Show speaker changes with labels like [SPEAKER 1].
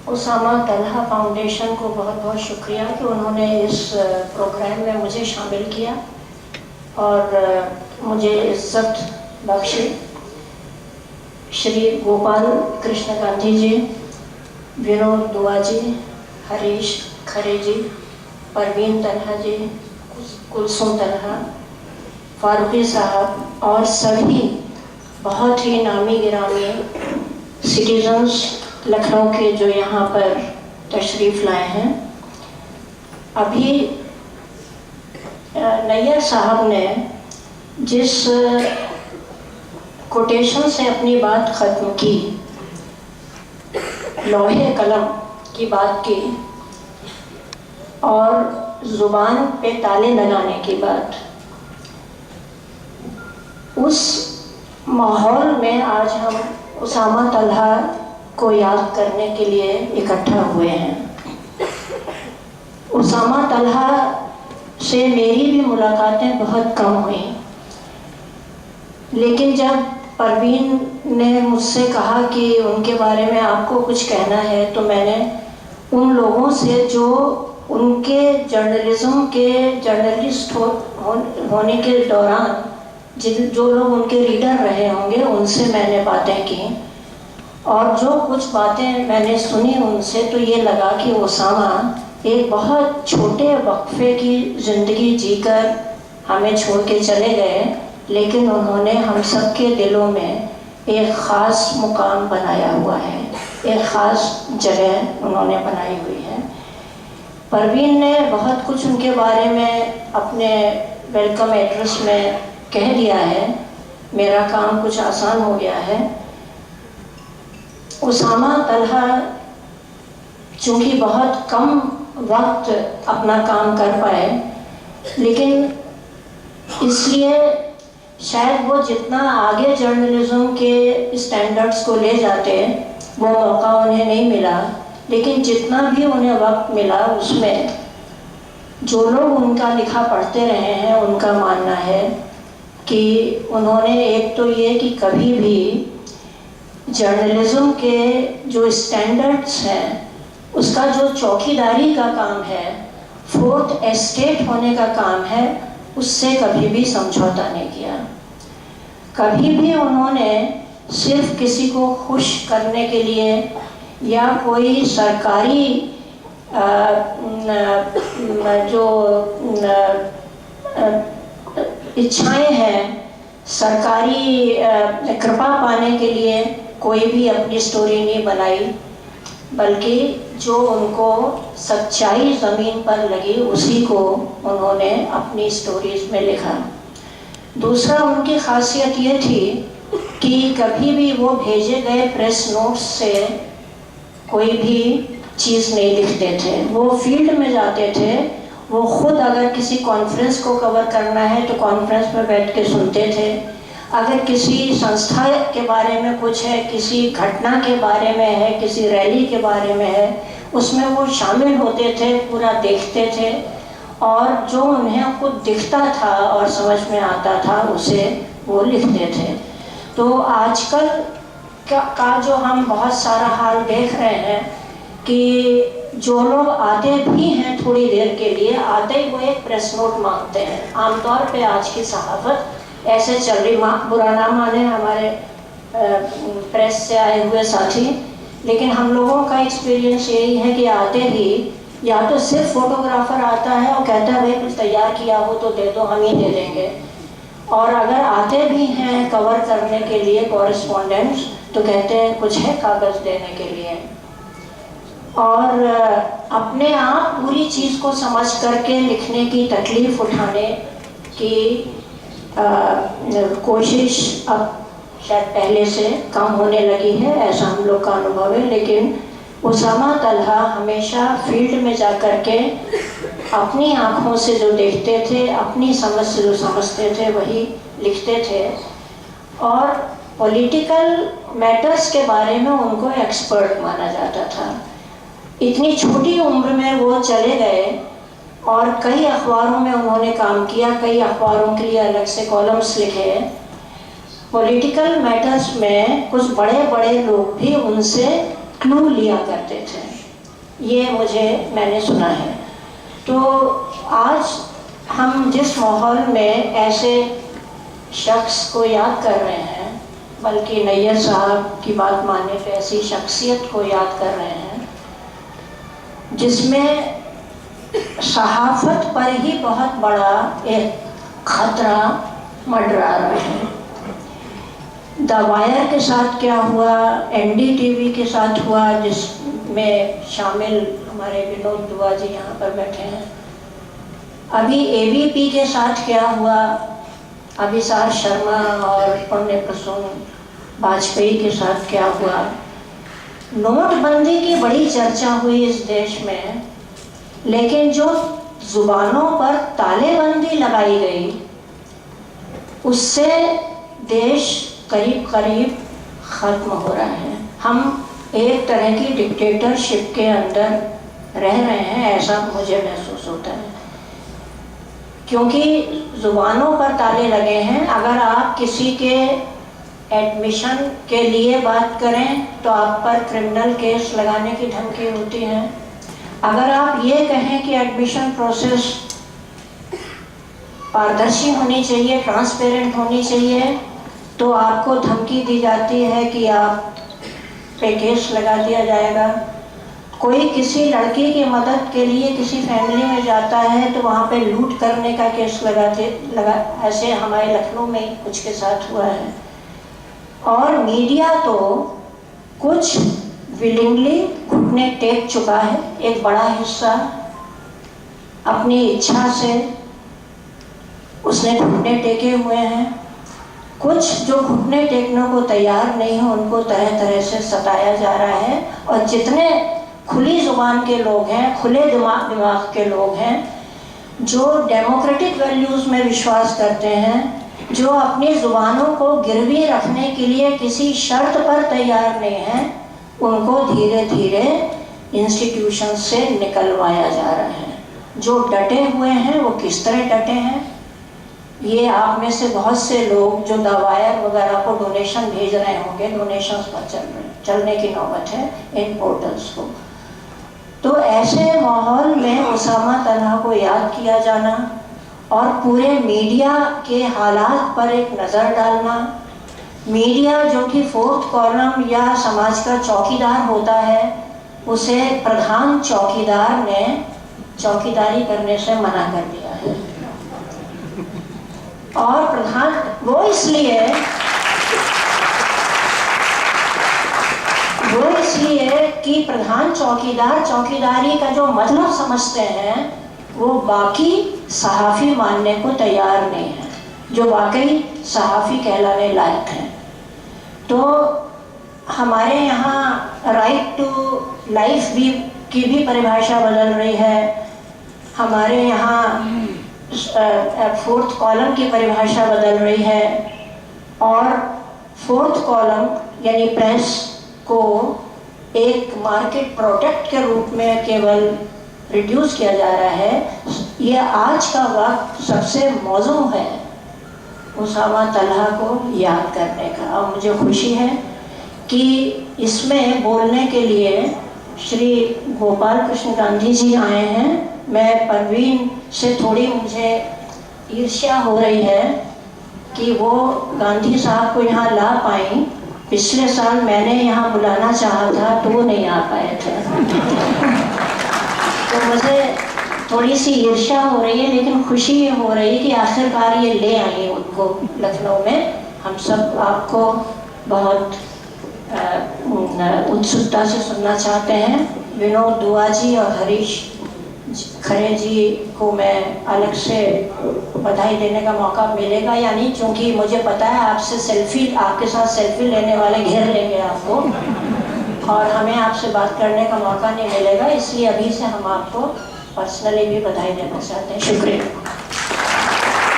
[SPEAKER 1] Usama Talha foundation को बहुत बहुत शुक्रिया कि उन्होंने इस प्रोग्राम में मुझे शामिल किया और मुझे इज्जत बख्शी। श्री गोपाल कृष्ण गांधी जी, विनोद दुआ जी, हरीश खरे जी, परवीन तलहा जी, कुलसुम तलहा, फारूकी साहब और सभी बहुत ही नामी गिरामी सिटीजन्स लखनऊ के जो यहाँ पर तशरीफ़ लाए हैं। अभी नैयर साहब ने जिस कोटेशन से अपनी बात ख़त्म की, लोहे कलम की बात की और ज़ुबान पे ताले लगाने की बात, उस माहौल में आज हम उसामा तलहा को याद करने के लिए इकट्ठा हुए हैं। उसामा तलहा से मेरी भी मुलाकातें बहुत कम हुई, लेकिन जब परवीन ने मुझसे कहा कि उनके बारे में आपको कुछ कहना है, तो मैंने उन लोगों से जो उनके जर्नलिज्म के जर्नलिस्ट होने के दौरान जो लोग उनके रीडर रहे होंगे, उनसे मैंने बातें की और जो कुछ बातें मैंने सुनी उनसे, तो ये लगा कि उसामा एक बहुत छोटे वक्फे की ज़िंदगी जीकर हमें छोड़ के चले गए, लेकिन उन्होंने हम सब के दिलों में एक ख़ास मुकाम बनाया हुआ है, एक ख़ास जगह उन्होंने बनाई हुई है। परवीन ने बहुत कुछ उनके बारे में अपने वेलकम एड्रेस में कह दिया है, मेरा काम कुछ आसान हो गया है। उसामा तलहा चूँकि बहुत कम वक्त अपना काम कर पाए, लेकिन इसलिए शायद वो जितना आगे जर्नलिज्म के स्टैंडर्ड्स को ले जाते वो मौका उन्हें नहीं मिला, लेकिन जितना भी उन्हें वक्त मिला उसमें जो लोग उनका लिखा पढ़ते रहे हैं, उनका मानना है कि उन्होंने एक तो ये कि कभी भी जर्नलिज्म के जो स्टैंडर्ड्स हैं, उसका जो चौकीदारी का काम है, फोर्थ एस्टेट होने का काम है, उससे कभी भी समझौता नहीं किया। कभी भी उन्होंने सिर्फ किसी को खुश करने के लिए या कोई सरकारी जो इच्छाएं हैं, सरकारी कृपा पाने के लिए कोई भी अपनी स्टोरी नहीं बनाई, बल्कि जो उनको सच्चाई ज़मीन पर लगी उसी को उन्होंने अपनी स्टोरीज़ में लिखा। दूसरा, उनकी खासियत ये थी कि कभी भी वो भेजे गए प्रेस नोट्स से कोई भी चीज़ नहीं लिखते थे। वो फील्ड में जाते थे, वो खुद अगर किसी कॉन्फ्रेंस को कवर करना है तो कॉन्फ्रेंस में बैठ के सुनते थे, अगर किसी संस्था के बारे में कुछ है, किसी घटना के बारे में है, किसी रैली के बारे में है, उसमें वो शामिल होते थे, पूरा देखते थे और जो उन्हें खुद दिखता था और समझ में आता था उसे वो लिखते थे। तो आजकल का जो हम बहुत सारा हाल देख रहे हैं कि जो लोग आते भी हैं थोड़ी देर के लिए, आते ही वो एक प्रेस नोट मांगते हैं। आमतौर पे आज की सहाफ़त ऐसे चल रही, बुरा ना माने हमारे प्रेस से आए हुए साथी, लेकिन हम लोगों का एक्सपीरियंस यही है कि आते ही या तो सिर्फ फोटोग्राफर आता है और कहता है भाई कुछ तैयार किया हो तो दे दो, हम ही दे देंगे, और अगर आते भी हैं कवर करने के लिए कॉरेस्पॉन्डेंट्स तो कहते हैं कुछ है कागज़ देने के लिए, और अपने आप पूरी चीज़ को समझ करके लिखने की तकलीफ़ उठाने की कोशिश अब शायद पहले से कम होने लगी है, ऐसा हम लोग का अनुभव है। लेकिन उसामा तलहा हमेशा फील्ड में जा कर के अपनी आँखों से जो देखते थे, अपनी समझ से जो समझते थे वही लिखते थे, और पॉलिटिकल मैटर्स के बारे में उनको एक्सपर्ट माना जाता था। इतनी छोटी उम्र में वो चले गए और कई अखबारों में उन्होंने काम किया, कई अखबारों के लिए अलग से कॉलम्स लिखे, पॉलिटिकल मैटर्स में कुछ बड़े बड़े लोग भी उनसे क्लू लिया करते थे, ये मैंने सुना है। तो आज हम जिस माहौल में ऐसे शख्स को याद कर रहे हैं, बल्कि नैयर साहब की बात माने तो ऐसी शख्सियत को याद कर रहे हैं जिसमें सहाफ़त पर ही बहुत बड़ा एक खतरा मंडरा रहा है। द वायर के साथ क्या हुआ, NDTV के साथ हुआ, जिसमें शामिल हमारे विनोद दुआ जी यहाँ पर बैठे हैं। अभी ABP के साथ क्या हुआ, अभिसार शर्मा और पुण्य प्रसून वाजपेयी के साथ क्या हुआ। नोटबंदी की बड़ी चर्चा हुई इस देश में, लेकिन जो जुबानों पर तालेबंदी लगाई गई उससे देश करीब करीब ख़त्म हो रहा है। हम एक तरह की डिक्टेटरशिप के अंदर रह रहे हैं, ऐसा मुझे महसूस होता है, क्योंकि ज़ुबानों पर ताले लगे हैं। अगर आप किसी के एडमिशन के लिए बात करें तो आप पर क्रिमिनल केस लगाने की धमकी होती है। अगर आप ये कहें कि एडमिशन प्रोसेस पारदर्शी होनी चाहिए, ट्रांसपेरेंट होनी चाहिए, तो आपको धमकी दी जाती है कि आप पे केस लगा दिया जाएगा। कोई किसी लड़की की मदद के लिए किसी फैमिली में जाता है तो वहाँ पे लूट करने का केस ऐसे हमारे लखनऊ में कुछ के साथ हुआ है। और मीडिया तो कुछ विलिंगली घुटने टेक चुका है, एक बड़ा हिस्सा अपनी इच्छा से उसने घुटने टेके हुए हैं। कुछ जो घुटने टेकने को तैयार नहीं है उनको तरह तरह से सताया जा रहा है। और जितने खुली ज़ुबान के लोग हैं, खुले दिमाग के लोग हैं, जो डेमोक्रेटिक वैल्यूज़ में विश्वास करते हैं, जो अपनी ज़ुबानों को गिरवी रखने के लिए किसी शर्त पर तैयार नहीं हैं, उनको धीरे धीरे इंस्टीट्यूशन से निकलवाया जा रहा है। जो डटे हुए हैं वो किस तरह डटे हैं, ये आप में से बहुत से लोग जो द वायर वगैरह को डोनेशन भेज रहे होंगे, डोनेशंस पर चलने की नौबत है इन पोर्टल्स को। तो ऐसे माहौल में उसामा तलहा को याद किया जाना और पूरे मीडिया के हालात पर एक नज़र डालना, मीडिया जो कि फोर्थ कॉलम या समाज का चौकीदार होता है, उसे प्रधान चौकीदार ने चौकीदारी करने से मना कर दिया है। और प्रधान वो इसलिए कि प्रधान चौकीदार चौकीदारी का जो मतलब समझते हैं वो बाकी सहाफ़ी मानने को तैयार नहीं है, जो वाकई सहाफ़ी कहलाने लायक हैं। तो हमारे यहाँ राइट टू लाइफ की भी परिभाषा बदल रही है। हमारे यहाँ फोर्थ कॉलम की परिभाषा बदल रही है और फोर्थ कॉलम यानी प्रेस को एक मार्केट प्रोडक्ट के रूप में केवल रिड्यूस किया जा रहा है। ये आज का वक्त सबसे मौजू है उसामा तलहा को याद करने का। और मुझे खुशी है कि इसमें बोलने के लिए श्री गोपाल कृष्ण गांधी जी आए हैं। मैं परवीन से थोड़ी मुझे ईर्ष्या हो रही है कि वो गांधी साहब को यहाँ ला पाई। पिछले साल मैंने यहाँ बुलाना चाहा था तो वो नहीं आ पाए थे। तो मुझे थोड़ी सी ईर्ष्या हो रही है, लेकिन खुशी ये हो रही है कि आखिरकार ये ले आई उनको लखनऊ में। हम सब आपको बहुत उत्सुकता से सुनना चाहते हैं। विनोद दुआ जी और हरीश खरे जी को मैं अलग से बधाई देने का मौका मिलेगा या नहीं, क्योंकि मुझे पता है आपके साथ सेल्फी लेने वाले घेर लेंगे आपको और हमें आपसे बात करने का मौका नहीं मिलेगा। इसलिए अभी से हम आपको पर्सनली भी बधाई देना चाहते हैं। शुक्रिया।